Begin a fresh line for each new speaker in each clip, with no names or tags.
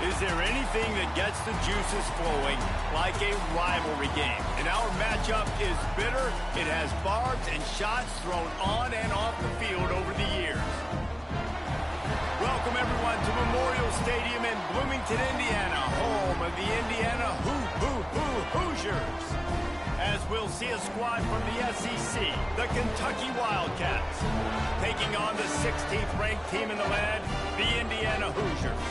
Is there anything that gets the juices flowing like a rivalry game? And our matchup is bitter. It has barbs and shots thrown on and off the field over the years. Welcome, everyone, to Memorial Stadium in Bloomington, Indiana, home of the Indiana Hoosiers. As we'll see a squad from the SEC, the Kentucky Wildcats, taking on the 16th-ranked team in the land, the Indiana Hoosiers.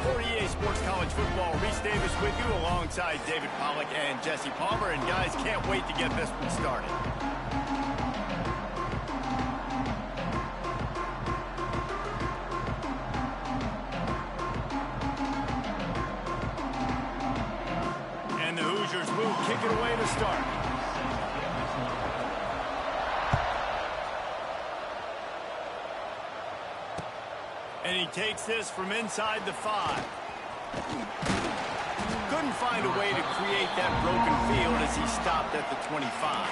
For EA Sports College Football, Reese Davis with you alongside David Pollack and Jesse Palmer. And guys, can't wait to get this one started. And the Hoosiers will kick it away to start. And he takes this from inside the 5. Couldn't find a way to create that broken field as he stopped at the 25.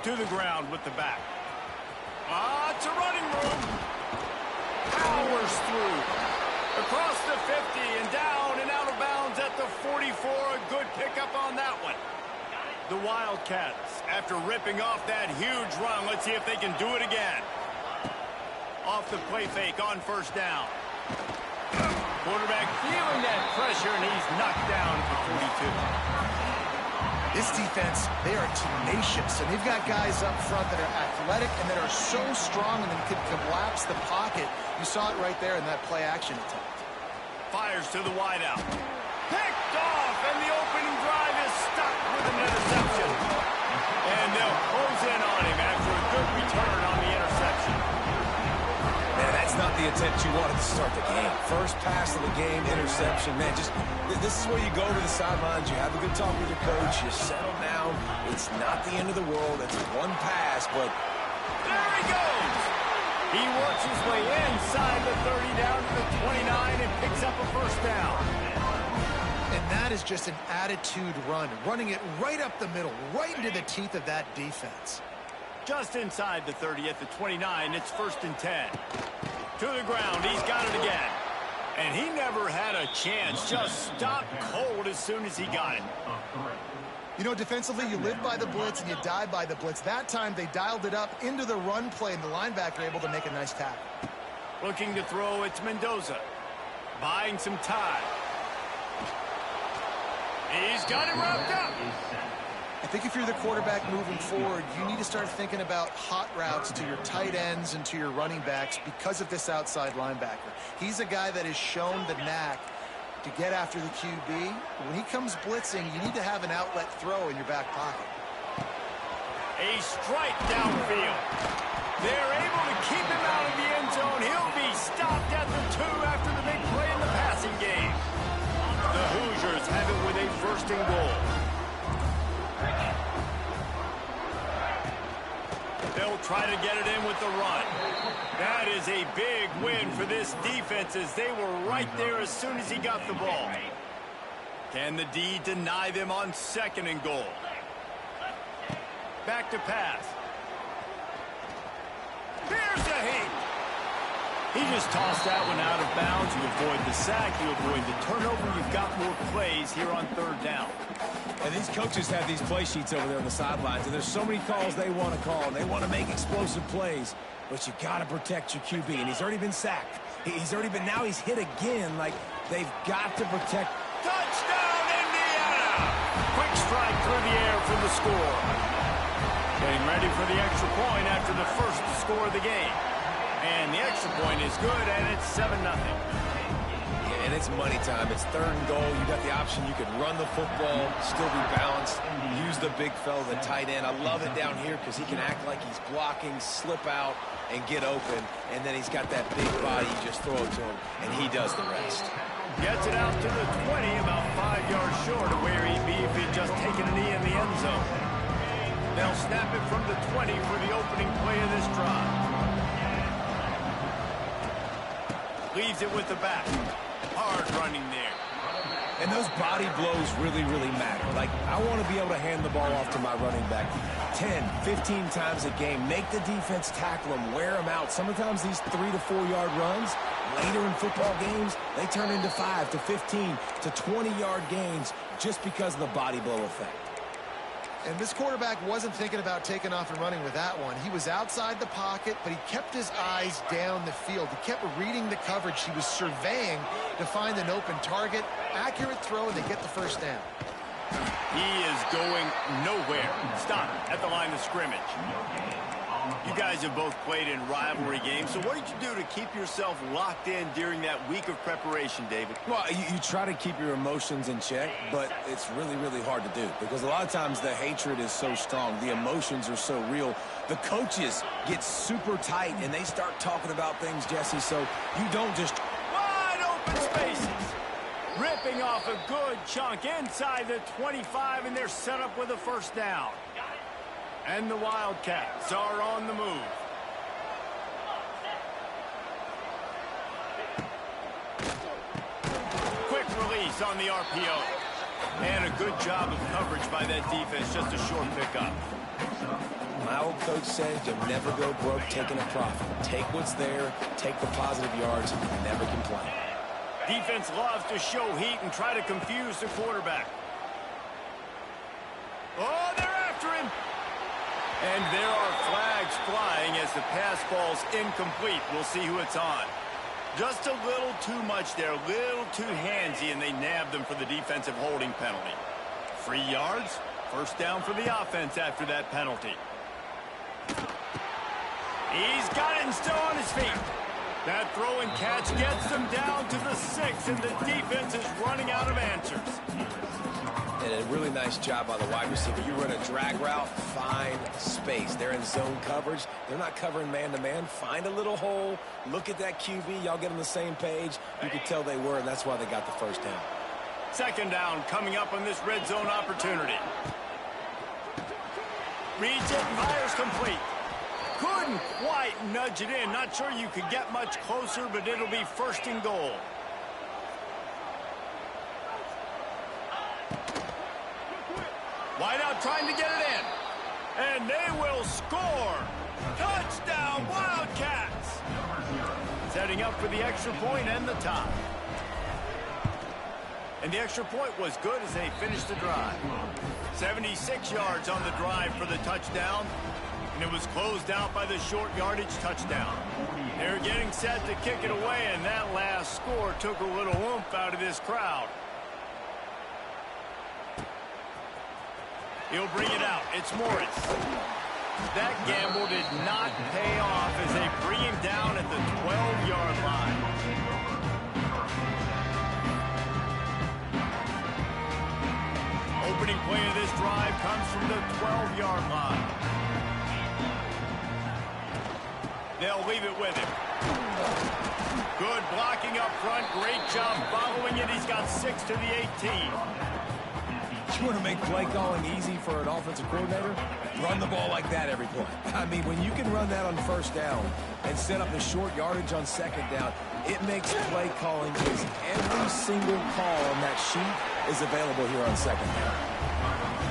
To the ground with the back. It's a running room. Powers through. Across the 50 and down and out of bounds at the 44. A good pickup on that one. The Wildcats, after ripping off that huge run, let's see if they can do it again. Off the play fake on first down. Quarterback feeling that pressure, and he's knocked down at the 42.
This defense, they are tenacious, and they've got guys up front that are athletic and that are so strong and then can collapse the pocket. You saw it right there in that play-action attempt.
Fires to the wideout. Picked off, and the opening drive is stuck with an interception. And they'll close in on him after a good return on the interception.
Man, that's not the attempt you wanted to start the game. First pass of the game, interception. Man, this is where you go to the sidelines. You have a good talk with your coach. You settle down. It's not the end of the world. It's one pass, but...
There he goes! He works his way inside the 30 down to the 29 and picks up a first down.
And that is just an attitude run, running it right up the middle, right into the teeth of that defense.
Just inside the 30 at the 29, it's 1st and 10. To the ground, he's got it again. And he never had a chance, just stopped cold as soon as he got it.
You know, defensively, you live by the blitz and you die by the blitz. That time, they dialed it up into the run play, and the linebacker able to make a nice tackle.
Looking to throw, it's Mendoza. Buying some time. He's got it wrapped up.
I think if you're the quarterback moving forward, you need to start thinking about hot routes to your tight ends and to your running backs because of this outside linebacker. He's a guy that has shown the knack to get after the QB. When he comes blitzing, you need to have an outlet throw in your back pocket.
A strike downfield. They're able to keep him out of the end zone. He'll be stopped at the 2 after the big play in the passing game. The Hoosiers have it with a 1st and goal. They'll try to get it in with the run. That is a big win for this defense as they were right there as soon as he got the ball. Can the D deny them on 2nd and goal? Back to pass. Here's the heat. He just tossed that one out of bounds. You avoid the sack, you avoid the turnover. You've got more plays here on 3rd down.
And these coaches have these play sheets over there on the sidelines, and there's so many calls they want to call. They want to make explosive plays, but you got to protect your QB, and he's already been sacked. Now he's hit again. Like, they've got to protect.
Touchdown, Indiana! Quick strike through the air for the score. Getting ready for the extra point after the first score of the game. And the extra point is good, and it's 7-0.
And it's money time. It's 3rd and goal. You got the option. You can run the football, still be balanced, use the big fella, the tight end. I love it down here because he can act like he's blocking, slip out, and get open. And then he's got that big body. You just throw it to him, and he does the rest.
Gets it out to the 20, about 5 yards short of where he'd be if he'd just taken a knee in the end zone. They'll snap it from the 20 for the opening play of this drive. leaves it with the back. Hard running there.
And those body blows really, really matter. Like, I want to be able to hand the ball off to my running back 10, 15 times a game. Make the defense tackle them, wear them out. Sometimes these 3 to 4 yard runs, later in football games, they turn into 5 to 15 to 20-yard gains just because of the body blow effect.
And this quarterback wasn't thinking about taking off and running with that one. He was outside the pocket, but he kept his eyes down the field. He kept reading the coverage. He was surveying to find an open target. Accurate throw, and they get the first down.
He is going nowhere. Stop at the line of scrimmage. You guys have both played in rivalry games, so what did you do to keep yourself locked in during that week of preparation, David?
Well, you try to keep your emotions in check, but it's really, really hard to do because a lot of times the hatred is so strong. The emotions are so real. The coaches get super tight, and they start talking about things, Jesse, so you don't just...
Wide open spaces. Ripping off a good chunk inside the 25, and they're set up with a first down. And the Wildcats are on the move. Quick release on the RPO. And a good job of coverage by that defense. Just a short pickup.
My old coach said you'll never go broke taking a profit. Take what's there, take the positive yards, and never complain.
Defense loves to show heat and try to confuse the quarterback. Oh, they're after him. And there are flags flying as the pass ball's incomplete. We'll see who it's on. Just a little too much there, a little too handsy, and they nabbed them for the defensive holding penalty. 3 yards, first down for the offense after that penalty. He's got it and still on his feet. That throw and catch gets them down to the 6, and the defense is running out of answers.
And a really nice job by the wide receiver. You run a drag route, find space. They're in zone coverage. They're not covering man-to-man. Find a little hole. Look at that QB. Y'all get on the same page. You could tell they were, and that's why they got the first down.
Second down coming up on this red zone opportunity. Reads it, fires complete. Couldn't quite nudge it in. Not sure you could get much closer, but it'll be first and goal. Wide out trying to get it in. And they will score. Touchdown, Wildcats. Setting up for the extra point and the tie. And the extra point was good as they finished the drive. 76 yards on the drive for the touchdown. And it was closed out by the short yardage touchdown. They're getting set to kick it away, and that last score took a little oomph out of this crowd. He'll bring it out. It's Morris. That gamble did not pay off as they bring him down at the 12-yard line. Opening play of this drive comes from the 12-yard line. They'll leave it with him. Good blocking up front. Great job following it. He's got 6 to the 18.
You want to make play calling easy for an offensive coordinator? Run the ball like that every play. I mean, when you can run that on first down and set up the short yardage on second down, it makes play calling easy. Every single call on that sheet is available here on second down.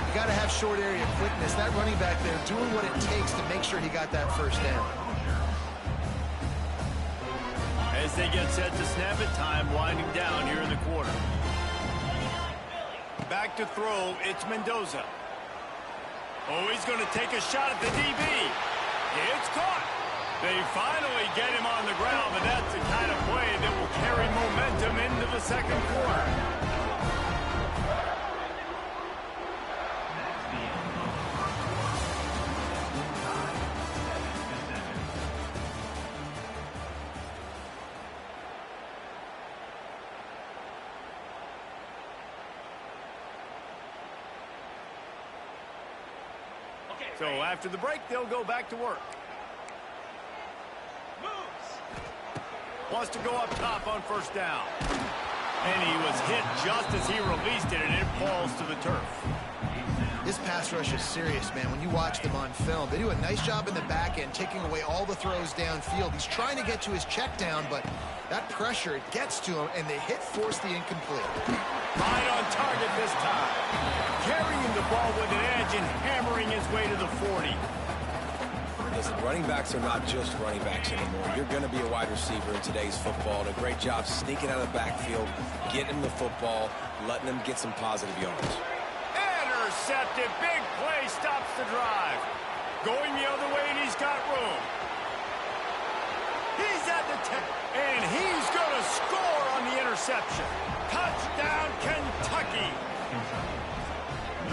You got to have short area quickness. That running back there doing what it takes to make sure he got that first down.
As they get set to snap it, time winding down here in the quarter. Back to throw, it's Mendoza. Oh, he's going to take a shot at the DB. It's caught. They finally get him on the ground, but that's the kind of play that will carry momentum into the second quarter. So after the break, they'll go back to work. Wants to go up top on first down. And he was hit just as he released it, and it falls to the turf.
This pass rush is serious, man. When you watch them on film, they do a nice job in the back end, taking away all the throws downfield. He's trying to get to his check down, but that pressure, it gets to him, and the hit forced the incomplete.
Right on target this time. Carrying the ball with an edge and hammering his way to the 40.
Listen, running backs are not just running backs anymore. You're going to be a wide receiver in today's football. And a great job sneaking out of the backfield, getting him the football, letting him get some positive yards.
Intercepted. Big play stops the drive. Going the other way, and he's got room. He's at the 10, and he's going to score on the interception. Touchdown, Kentucky.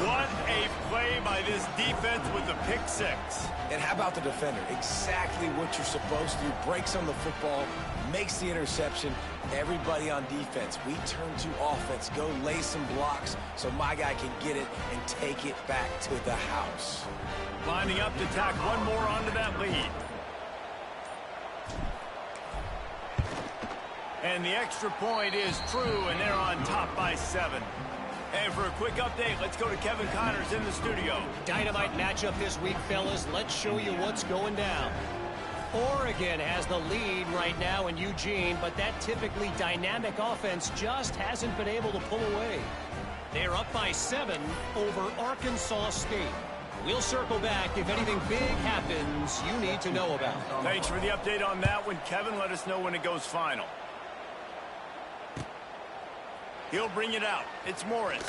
What a play by this defense with the pick six.
And how about the defender? Exactly what you're supposed to do. Breaks on the football, makes the interception. Everybody on defense, we turn to offense. Go lay some blocks so my guy can get it and take it back to the house.
Lining up to tack one more onto that lead. And the extra point is true, and they're on top by 7. And for a quick update, let's go to Kevin Connors in the studio.
Dynamite matchup this week, fellas. Let's show you what's going down. Oregon has the lead right now in Eugene, but that typically dynamic offense just hasn't been able to pull away. They're up by 7 over Arkansas State. We'll circle back if anything big happens you need to know about.
Thanks for the update on that one, Kevin. Let us know when it goes final. He'll bring it out. It's Morris.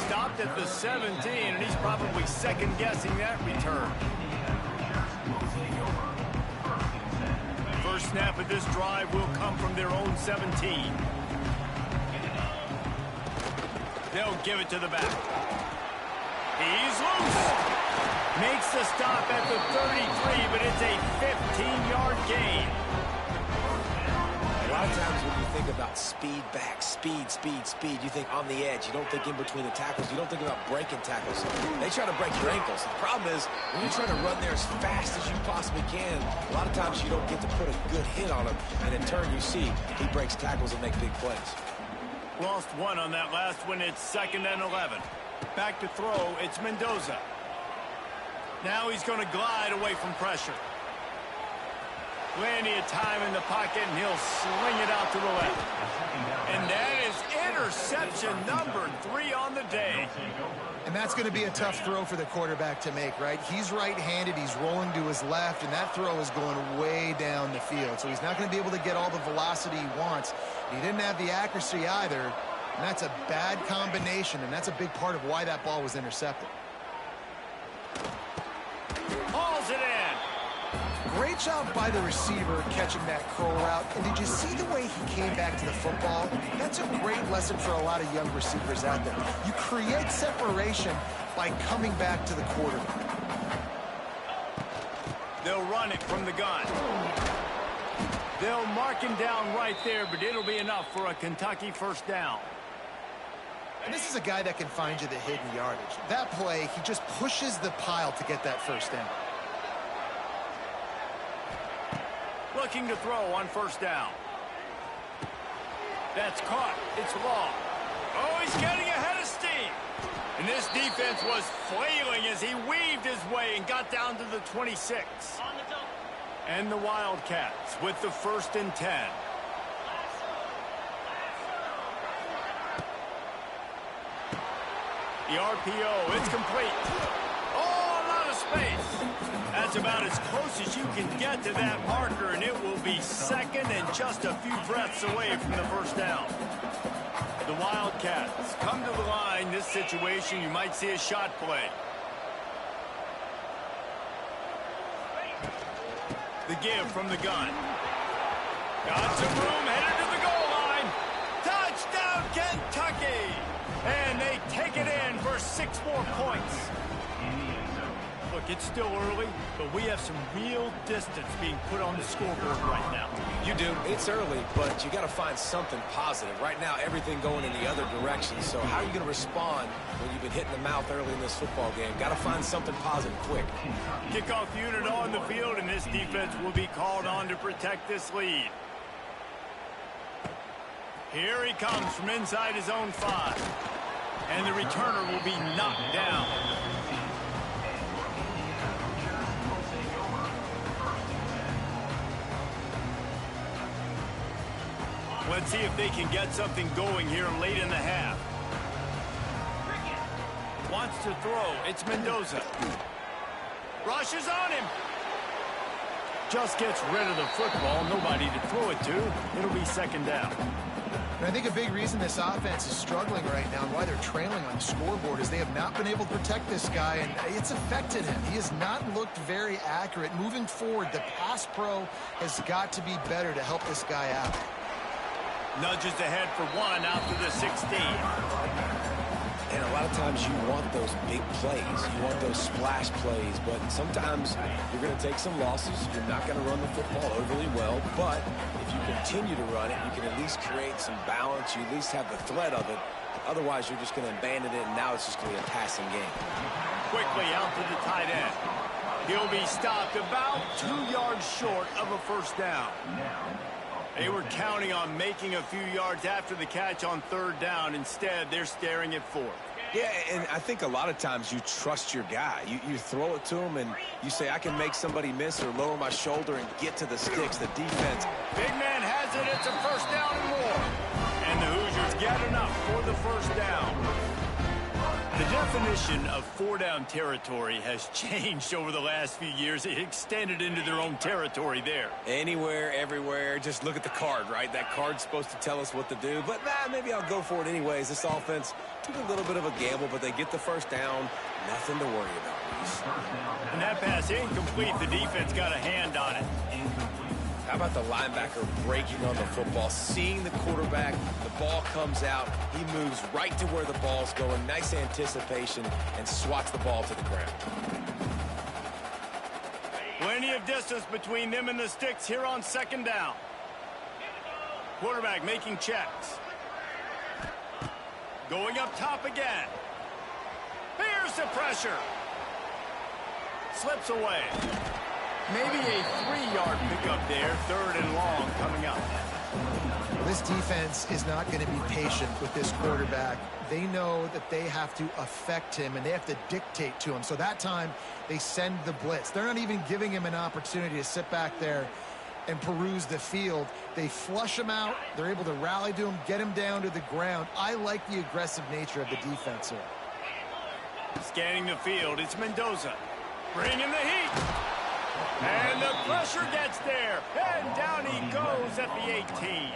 Stopped at the 17, and he's probably second-guessing that return. First snap of this drive will come from their own 17. They'll give it to the back. He's loose. Makes the stop at the 33, but it's a 15-yard gain.
A lot of times when you think about speed back, speed, you think on the edge. You don't think in between the tackles. You don't think about breaking tackles. They try to break your ankles. The problem is when you're trying to run there as fast as you possibly can, a lot of times you don't get to put a good hit on him. And in turn, you see he breaks tackles and make big plays.
Lost one on that last one. It's 2nd and 11. Back to throw. It's Mendoza. Now he's going to glide away from pressure. Plenty of time in the pocket, and he'll sling it out to the left. And that is interception number 3 on the day.
And that's going to be a tough throw for the quarterback to make, right? He's right-handed, he's rolling to his left, and that throw is going way down the field. So he's not going to be able to get all the velocity he wants. He didn't have the accuracy either, and that's a bad combination, and that's a big part of why that ball was intercepted.
Hauls it in.
Great job by the receiver catching that curl route. And did you see the way he came back to the football? That's a great lesson for a lot of young receivers out there. You create separation by coming back to the quarterback.
They'll run it from the gun. They'll mark him down right there, but it'll be enough for a Kentucky first down.
And this is a guy that can find you the hidden yardage. That play, he just pushes the pile to get that first down.
Looking to throw on first down. That's caught. It's long. Oh, he's getting ahead of steam. And this defense was flailing as he weaved his way and got down to the 26. And the Wildcats with the 1st and 10. The RPO, it's complete. Oh, a lot of space. That's about as close as you can get to that marker, and it will be 2nd and just a few breaths away from the first down. The Wildcats come to the line. This situation, you might see a shot play. The give from the gun. Got some room, headed to the goal line. Touchdown, Kentucky! And they take it in for 6 more points. Look, it's still early, but we have some real distance being put on the scoreboard right now.
You do. It's early, but you got to find something positive. Right now, everything going in the other direction. So how are you going to respond when you've been hitting the mouth early in this football game? Got to find something positive quick.
Kickoff unit on the field, and this defense will be called on to protect this lead. Here he comes from inside his own 5. And the returner will be knocked down. Let's see if they can get something going here late in the half. Wants to throw. It's Mendoza. Rushes on him. Just gets rid of the football. Nobody to throw it to. It'll be second down.
And I think a big reason this offense is struggling right now and why they're trailing on the scoreboard is they have not been able to protect this guy, and it's affected him. He has not looked very accurate. Moving forward, the pass pro has got to be better to help this guy out.
Nudges ahead for one out to the 16.
And a lot of times you want those big plays. You want those splash plays, but sometimes you're going to take some losses. You're not going to run the football overly well, but if you continue to run it, you can at least create some balance. You at least have the threat of it. Otherwise, you're just going to abandon it, and now it's just going to be a passing game.
Quickly out to the tight end. He'll be stopped about 2 yards short of a first down. They were counting on making a few yards after the catch on third down. Instead, they're staring at fourth.
Yeah, and I think a lot of times you trust your guy. You throw it to him, and you say, I can make somebody miss or lower my shoulder and get to the sticks. The defense.
Big man has it. It's a first down and more. And the Hoosiers get enough for the first down. The definition of four-down territory has changed over the last few years. It extended into their own territory there.
Anywhere, everywhere. Just look at the card, right? That card's supposed to tell us what to do. But, maybe I'll go for it anyways. This offense took a little bit of a gamble, but they get the first down. Nothing to worry about, Reese.
And that pass incomplete. The defense got a hand on it.
How about the linebacker breaking on the football, seeing the quarterback, the ball comes out, he moves right to where the ball's going, nice anticipation, and swats the ball to the ground.
Plenty of distance between them and the sticks here on second down. Quarterback making checks. Going up top again. Here's the pressure. Slips away. Maybe a 3-yard pickup there, third and long coming up.
This defense is not going to be patient with this quarterback. They know that they have to affect him, and they have to dictate to him. So that time, they send the blitz. They're not even giving him an opportunity to sit back there and peruse the field. They flush him out. They're able to rally to him, get him down to the ground. I like the aggressive nature of the defense here.
Scanning the field, it's Mendoza. Bringing the heat. And the pressure gets there. And down he goes at the 18.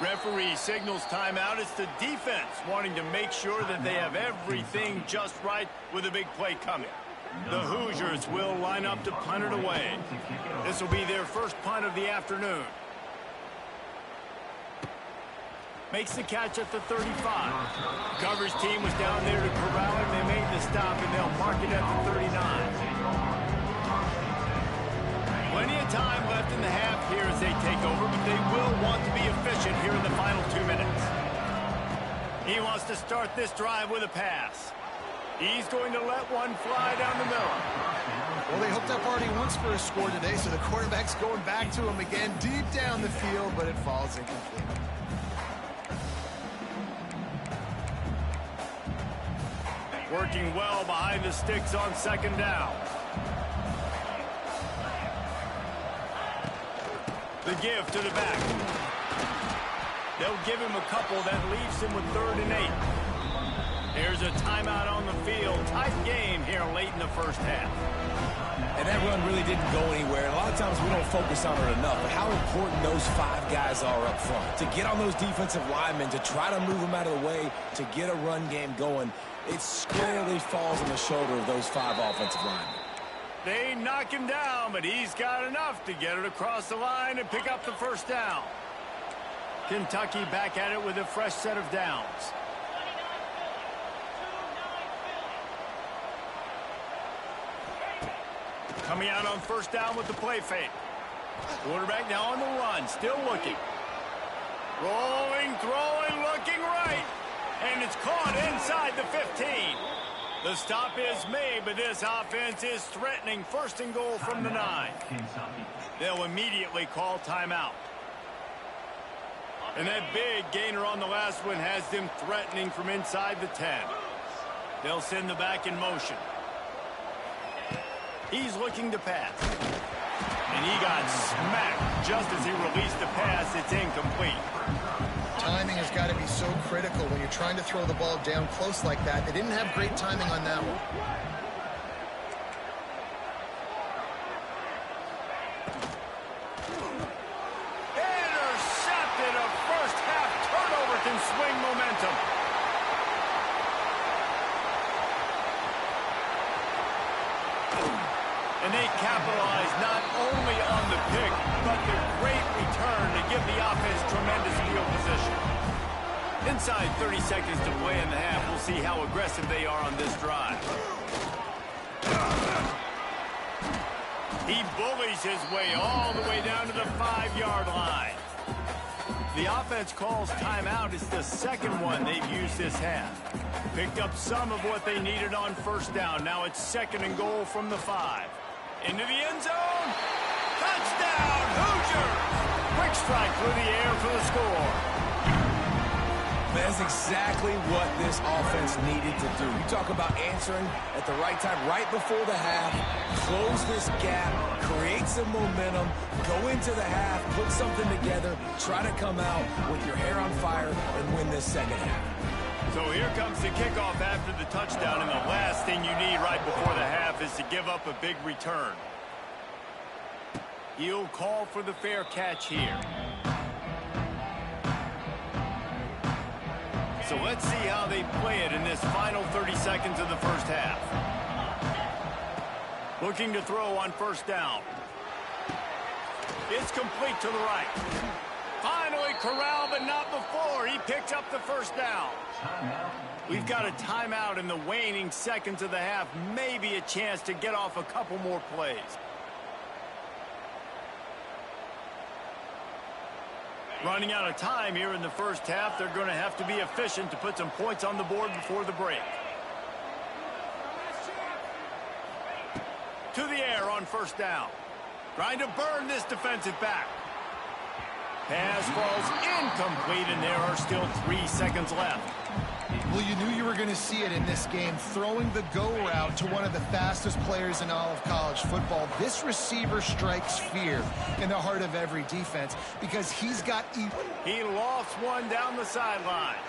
Referee signals timeout. It's the defense wanting to make sure that they have everything just right with a big play coming. The Hoosiers will line up to punt it away. This will be their first punt of the afternoon. Makes the catch at the 35. Coverage team was down there to corral him. They made the stop, and they'll mark it at the 39. Plenty of time left in the half here as they take over, but they will want to be efficient here in the final 2 minutes. He wants to start this drive with a pass. He's going to let one fly down the middle.
Well, they hooked up already once for a score today, so the quarterback's going back to him again deep down the field, but it falls incomplete.
Working well behind the sticks on second down. The give to the back. They'll give him a couple. That leaves him with 3rd and 8. There's a timeout on the field. Tight game here late in the first half.
And that run really didn't go anywhere. A lot of times we don't focus on it enough, but how important those 5 guys are up front. To get on those defensive linemen, to try to move them out of the way, to get a run game going, it squarely falls on the shoulder of those 5 offensive linemen.
They knock him down, but he's got enough to get it across the line and pick up the first down. Kentucky back at it with a fresh set of downs. Coming out on first down with the play fake. Quarterback now on the run, still looking. Rolling, throwing, looking right. And it's caught inside the 15. The stop is made, but this offense is threatening 1st and goal from the 9. They'll immediately call timeout. And that big gainer on the last one has them threatening from inside the 10. They'll send the back in motion. He's looking to pass. And he got smacked just as he released the pass. It's incomplete.
Timing has got to be so critical when you're trying to throw the ball down close like that. They didn't have great timing on that one.
Intercepted. A first half turnover can swing momentum. And they capitalize not only on the pick, but the great return to give the offense tremendous field position. Inside 30 seconds to play in the half, we'll see how aggressive they are on this drive. He bullies his way all the way down to the 5-yard line. The offense calls timeout. It's the second one they've used this half. Picked up some of what they needed on first down. Now it's 2nd and goal from the 5. Into the end zone. Touchdown, Hoosiers! Quick strike through the air for the score.
That's exactly what this offense needed to do. You talk about answering at the right time, right before the half, close this gap, create some momentum, go into the half, put something together, try to come out with your hair on fire and win this second half.
So here comes the kickoff after the touchdown, and the last thing you need right before the half is to give up a big return. He'll call for the fair catch here. So let's see how they play it in this final 30 seconds of the first half. Looking to throw on first down. It's complete to the right. Finally corralled, but not before. He picks up the first down. We've got a timeout in the waning seconds of the half. Maybe a chance to get off a couple more plays. Running out of time here in the first half. They're going to have to be efficient to put some points on the board before the break. To the air on first down. Trying to burn this defensive back. Pass falls incomplete, and there are still 3 seconds left.
Well, you knew you were going to see it in this game, throwing the go route to one of the fastest players in all of college football. This receiver strikes fear in the heart of every defense because he's got...
He lofts one down the sideline.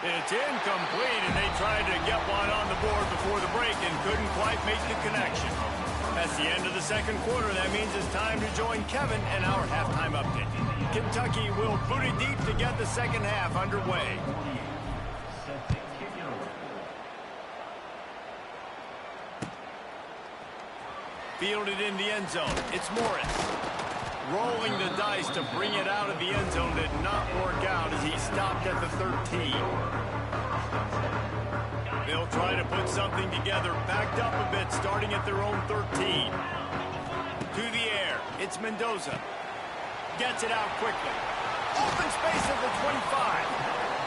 It's incomplete, and they tried to get one on the board before the break and couldn't quite make the connection. That's the end of the second quarter. That means it's time to join Kevin and our halftime update. Kentucky will boot it deep to get the second half underway. Fielded in the end zone. It's Morris. Rolling the dice to bring it out of the end zone did not work out as he stopped at the 13. They'll try to put something together, backed up a bit, starting at their own 13. To the air, it's Mendoza. Gets it out quickly. Open space at the 25.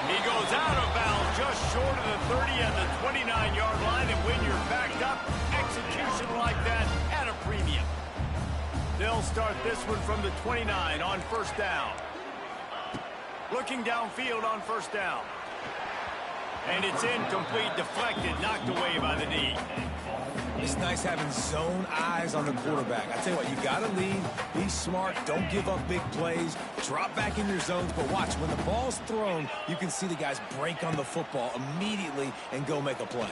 He goes out of bounds just short of the 30 and the 29-yard line, and when you're backed up, execution like that at a premium. They'll start this one from the 29 on first down. Looking downfield on first down. And it's incomplete, deflected, knocked away by the knee.
It's nice having zone eyes on the quarterback. I tell you what, you got to lead, be smart, don't give up big plays, drop back in your zones, but watch, when the ball's thrown, you can see the guys break on the football immediately and go make a play.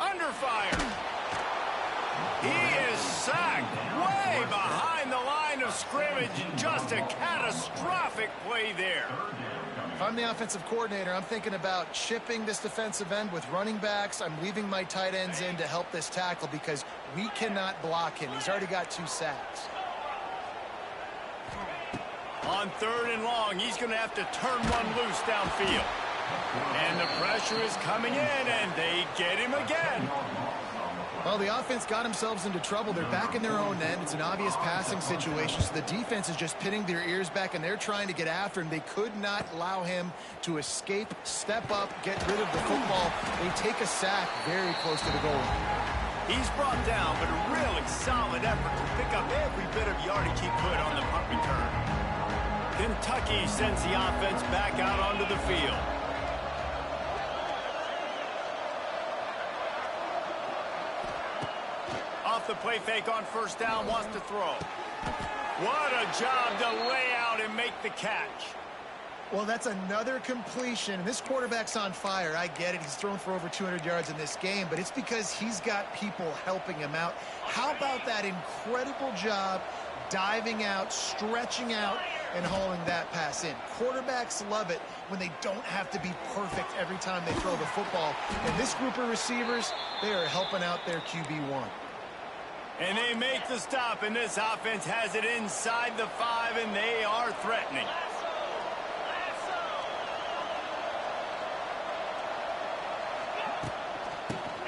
Under fire. He is sacked way behind the line of scrimmage. Just a catastrophic play there.
If I'm the offensive coordinator, I'm thinking about chipping this defensive end with running backs. I'm leaving my tight ends in to help this tackle because we cannot block him. He's already got 2 sacks.
On 3rd and long, he's going to have to turn one loose downfield. And the pressure is coming in, and they get him again.
Well, the offense got themselves into trouble. They're back in their own end. It's an obvious passing situation, so the defense is just pinning their ears back, and they're trying to get after him. They could not allow him to escape, step up, get rid of the football. They take a sack very close to the goal line.
He's brought down, but a really solid effort to pick up every bit of yardage he could on the punt return. Kentucky sends the offense back out onto the field. Off the play fake on first down, wants to throw. What a job to lay out and make the catch.
Well, that's another completion. This quarterback's on fire. I get it. He's thrown for over 200 yards in this game, but it's because he's got people helping him out. How about that incredible job diving out, stretching out, and hauling that pass in? Quarterbacks love it when they don't have to be perfect every time they throw the football. And this group of receivers, they are helping out their QB1.
And they make the stop, and this offense has it inside the 5, and they are threatening.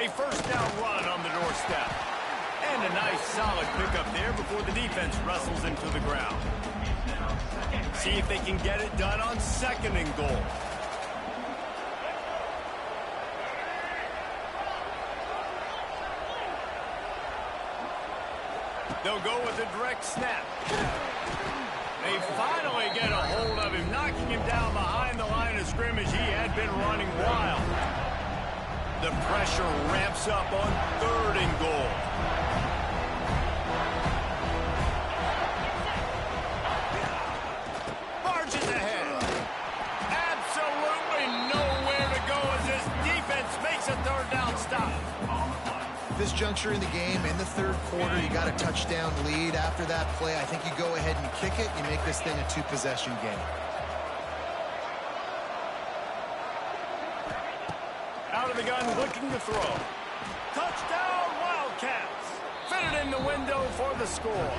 A first down run on the doorstep. And a nice solid pickup there before the defense wrestles him to the ground. See if they can get it done on 2nd and goal. They'll go with a direct snap. They finally get a hold of him, knocking him down behind the line of scrimmage. He had been running wild. The pressure ramps up on 3rd and goal. Marches ahead. Absolutely nowhere to go as this defense makes a 3rd down stop.
This juncture in the game, in the 3rd quarter, you got a touchdown lead. After that play, I think you go ahead and you kick it. You make this thing a 2-possession game.
Out of the gun, looking to throw. Touchdown, Wildcats. Fitted in the window for the score.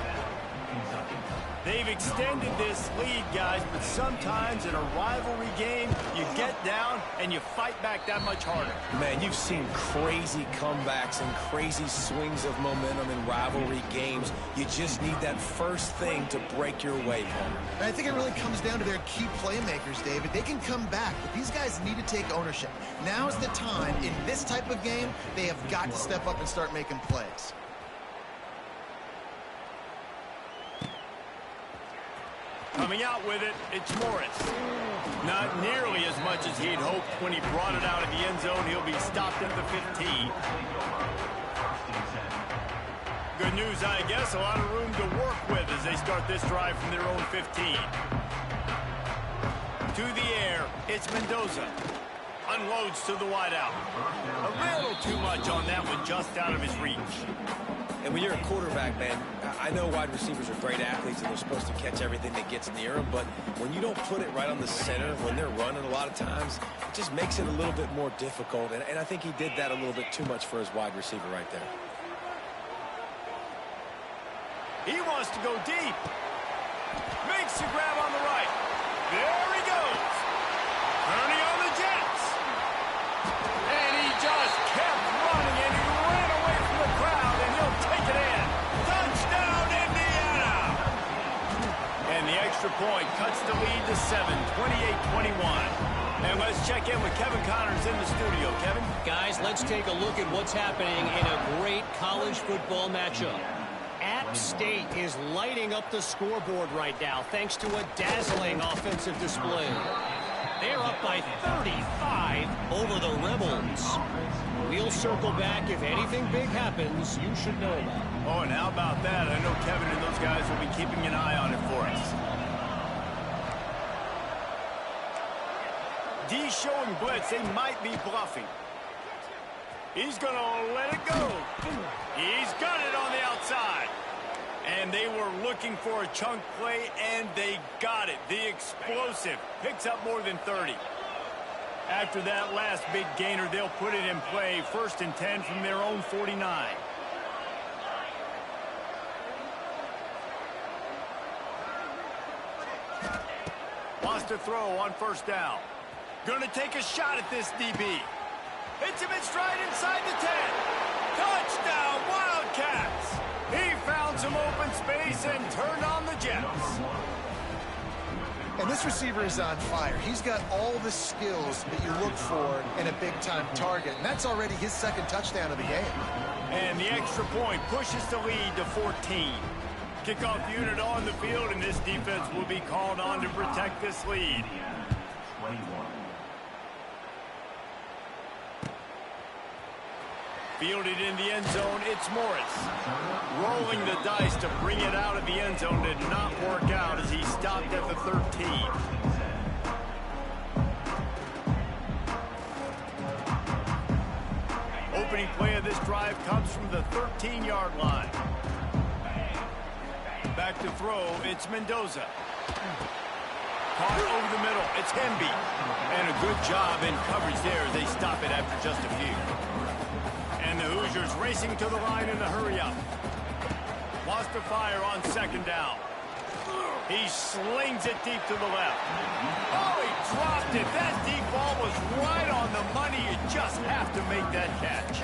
They've extended this lead, guys, but sometimes in a rivalry game, you get down and you fight back that much harder.
Man, you've seen crazy comebacks and crazy swings of momentum in rivalry games. You just need that first thing to break your way, Palmer.
And I think it really comes down to their key playmakers, David. They can come back, but these guys need to take ownership. Now's the time. In this type of game, they have got to step up and start making plays.
Coming out with it, it's Morris. Not nearly as much as he'd hoped when he brought it out of the end zone. He'll be stopped at the 15. Good news, I guess. A lot of room to work with as they start this drive from their own 15. To the air, it's Mendoza. Unloads to the wideout. A little too much on that one, just out of his reach.
And when you're a quarterback, man, I know wide receivers are great athletes and they're supposed to catch everything that gets near them, but when you don't put it right on the center, when they're running a lot of times, it just makes it a little bit more difficult. And I think he did that a little bit too much for his wide receiver right there.
He wants to go deep. Makes the grab on the right. There he goes. Turning on the Jets. And he just kept running, and he ran away from the crowd, and he'll take it in. Touchdown, Indiana! And the extra point cuts the lead to 7, 28-21. And let's check in with Kevin Connors in the studio. Kevin?
Guys, let's take a look at what's happening in a great college football matchup. App State is lighting up the scoreboard right now thanks to a dazzling offensive display. They're up by 35 over the Rebels. We'll circle back. If anything big happens, you should know about.
Oh, and how about that? I know Kevin and those guys will be keeping an eye on it for us. D showing blitz. They might be bluffing. He's going to let it go. He's got it on the outside. And they were looking for a chunk play, and they got it. The explosive picks up more than 30. After that last big gainer, they'll put it in play. 1st and 10 from their own 49. Wants to throw on 1st down. Going to take a shot at this DB. Hits him in stride inside the 10. Touchdown, Wildcats! He found some open space and turned on the Jets.
And this receiver is on fire. He's got all the skills that you look for in a big-time target. And that's already his 2nd touchdown of the game.
And the extra point pushes the lead to 14. Kickoff unit on the field, and this defense will be called on to protect this lead. Fielded in the end zone, it's Morris. Rolling the dice to bring it out of the end zone did not work out as he stopped at the 13. Opening play of this drive comes from the 13-yard line. Back to throw, it's Mendoza. Caught over the middle, it's Hemby. And a good job in coverage there as they stop it after just a few. And the Hoosiers racing to the line in the hurry-up. Wants to fire on second down. He slings it deep to the left. Oh, he dropped it. That deep ball was right on the money. You just have to make that catch.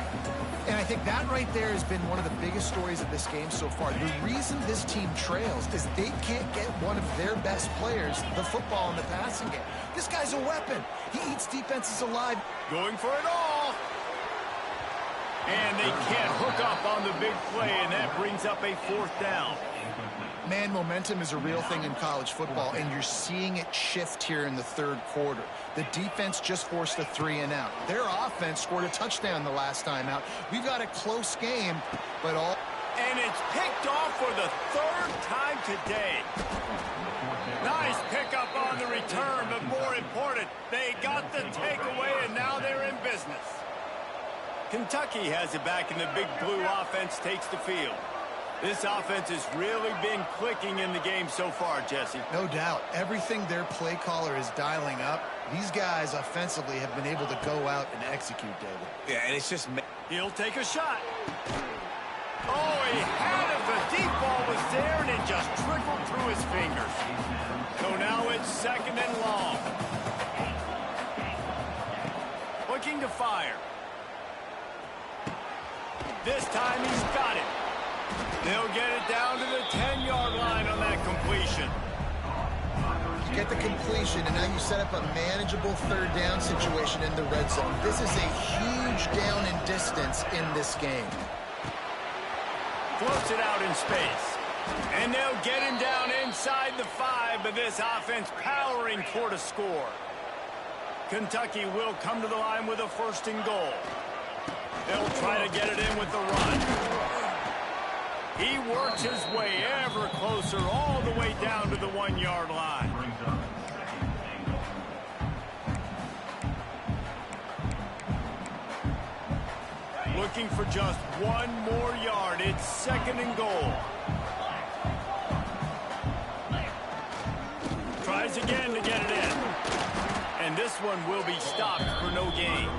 And I think that right there has been one of the biggest stories of this game so far. The reason this team trails is they can't get one of their best players the football in the passing game. This guy's a weapon. He eats defenses alive.
Going for it all. And they can't hook up on the big play, and that brings up a fourth down.
Man, momentum is a real thing in college football, and you're seeing it shift here in the third quarter. The defense just forced a 3 and out. Their offense scored a touchdown the last time out. We've got a close game, but all...
And it's picked off for the third time today. Nice pickup on the return, but more important, they got the takeaway, and now they're in business. Kentucky has it back, and the big blue offense takes the field. This offense has really been clicking in the game so far, Jesse.
No doubt. Everything their play caller is dialing up, these guys offensively have been able to go out and execute, David.
Yeah, and it's just...
He'll take a shot. Oh, he had it. The deep ball was there, and it just trickled through his fingers. So now it's second and long. Looking to fire. This time he's got it. They'll get it down to the 10-yard line on that completion.
You get the completion, and now you set up a manageable third down situation in the red zone. This is a huge down in distance in this game.
Floats it out in space. And they'll get him down inside the 5, but this offense powering toward a score. Kentucky will come to the line with a first and goal. They'll try to get it in with the run. He works his way ever closer all the way down to the 1-yard line. Looking for just one more yard. It's second and goal. Tries again to get it in. And this one will be stopped for no gain.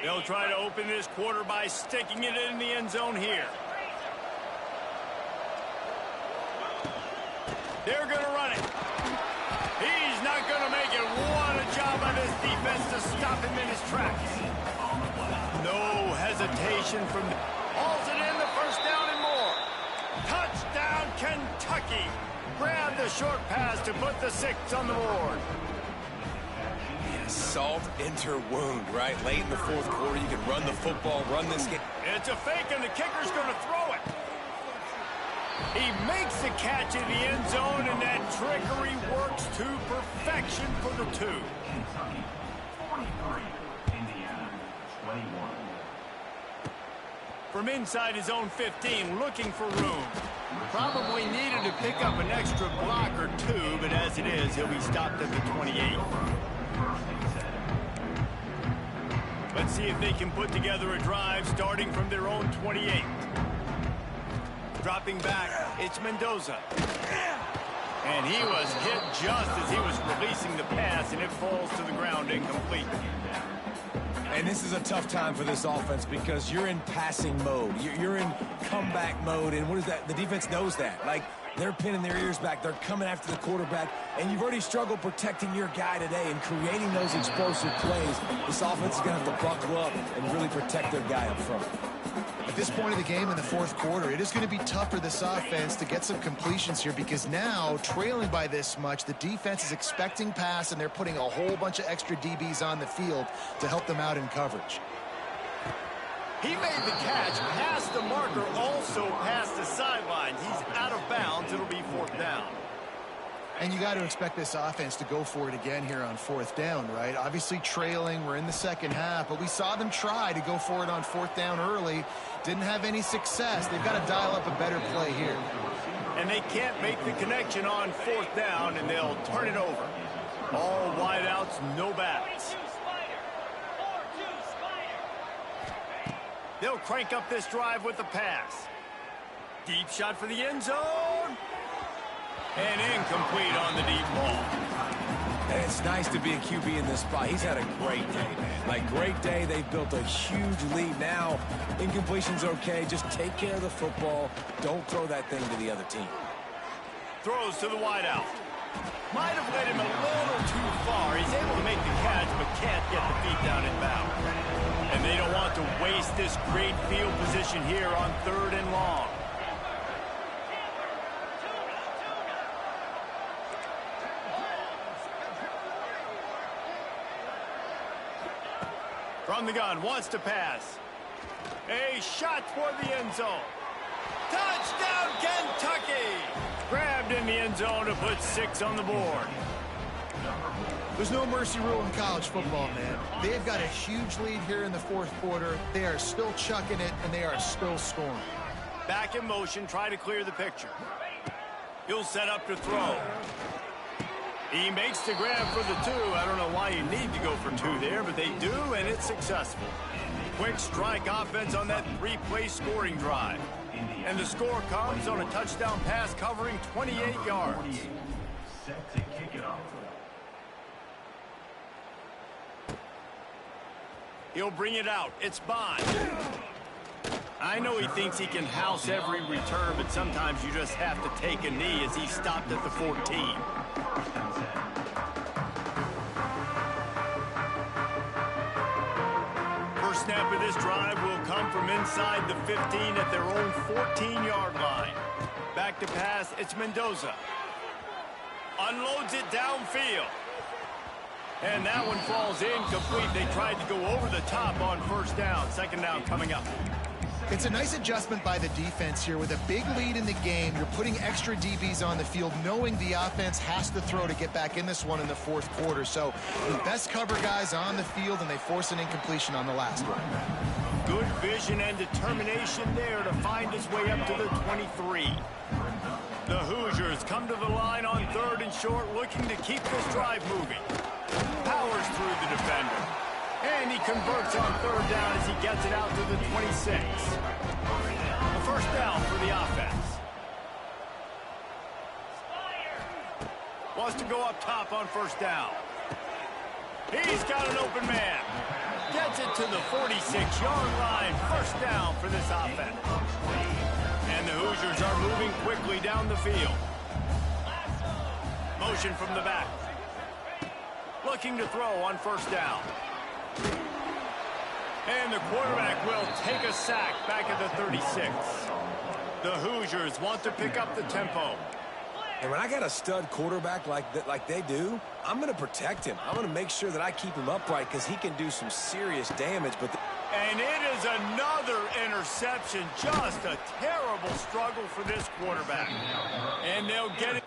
They'll try to open this quarter by sticking it in the end zone here. They're going to run it. He's not going to make it. What a job by this defense to stop him in his tracks. No hesitation from the... Hauls it in, the first down and more. Touchdown, Kentucky. Grab the short pass to put the 6 on the board.
Salt enter wound, right? Late in the fourth quarter, you can run the football, run this game.
It's a fake, and the kicker's going to throw it. He makes the catch in the end zone, and that trickery works to perfection for the 2.
Kentucky 43, Indiana 21.
From inside his own 15, looking for room. Probably needed to pick up an extra block or 2, but as it is, he'll be stopped at the 28. Let's see if they can put together a drive starting from their own 28. Dropping back, it's Mendoza. And he was hit just as he was releasing the pass, and it falls to the ground incomplete.
And this is a tough time for this offense because you're in passing mode. You're in comeback mode, and what is that? The defense knows that. Like, They're pinning their ears back. They're coming after the quarterback. And you've already struggled protecting your guy today and creating those explosive plays. This offense is going to have to buckle up and really protect their guy up front.
At this point of the game in the fourth quarter, it is going to be tough for this offense to get some completions here because now, trailing by this much, the defense is expecting pass, and they're putting a whole bunch of extra DBs on the field to help them out in coverage.
He made the catch, past the marker, also past the sideline. He's out of bounds. It'll be fourth down.
And you got to expect this offense to go for it again here on fourth down, right? Obviously trailing, we're in the second half, but we saw them try to go for it on fourth down early. Didn't have any success. They've got to dial up a better play here.
And they can't make the connection on fourth down, and they'll turn it over. All wideouts, no backs. They'll crank up this drive with the pass. Deep shot for the end zone. And incomplete on the deep ball.
And it's nice to be a QB in this spot. He's had a great day, man. Like, great day. They've built a huge lead. Now, incompletion's okay. Just take care of the football. Don't throw that thing to the other team.
Throws to the wideout. Might have led him a little too far. He's able to make the catch, but can't get the feet down in bounds. And they don't want to waste this great field position here on 3rd and long. From the gun, wants to pass. A shot for the end zone. Touchdown, Kentucky! Grabbed in the end zone to put 6 on the board.
There's no mercy rule in college football, man. They've got a huge lead here in the fourth quarter. They are still chucking it, and they are still scoring.
Back in motion, try to clear the picture. He'll set up to throw. He makes the grab for the 2. I don't know why you need to go for 2 there, but they do, and it's successful. Quick strike offense on that 3-play scoring drive. And the score comes on a touchdown pass covering 28 yards.
Set to kick it off.
He'll bring it out. It's Bond. I know he thinks he can house every return, but sometimes you just have to take a knee as he stopped at the 14. First snap of this drive will come from inside the 15 at their own 14-yard line. Back to pass, it's Mendoza. Unloads it downfield. And that one falls incomplete. They tried to go over the top on first down. Second down coming up.
It's a nice adjustment by the defense here. With a big lead in the game, you're putting extra DBs on the field, knowing the offense has to throw to get back in this one in the fourth quarter. So the best cover guys on the field, and they force an incompletion on the last one.
Good vision and determination there to find his way up to the 23. The Hoosiers come to the line on 3rd and short, looking to keep this drive moving. Powers through the defender. And he converts on 3rd down as he gets it out to the 26. A first down for the offense. Wants to go up top on first down. He's got an open man. Gets it to the 46-yard line. First down for this offense. And the Hoosiers are moving quickly down the field. Motion from the back. Looking to throw on first down. And the quarterback will take a sack back at the 36. The Hoosiers want to pick up the tempo.
And when I got a stud quarterback like they do, I'm going to protect him. I'm going to make sure that I keep him upright because he can do some serious damage.
And it is another interception. Just a terrible struggle for this quarterback. And they'll get it.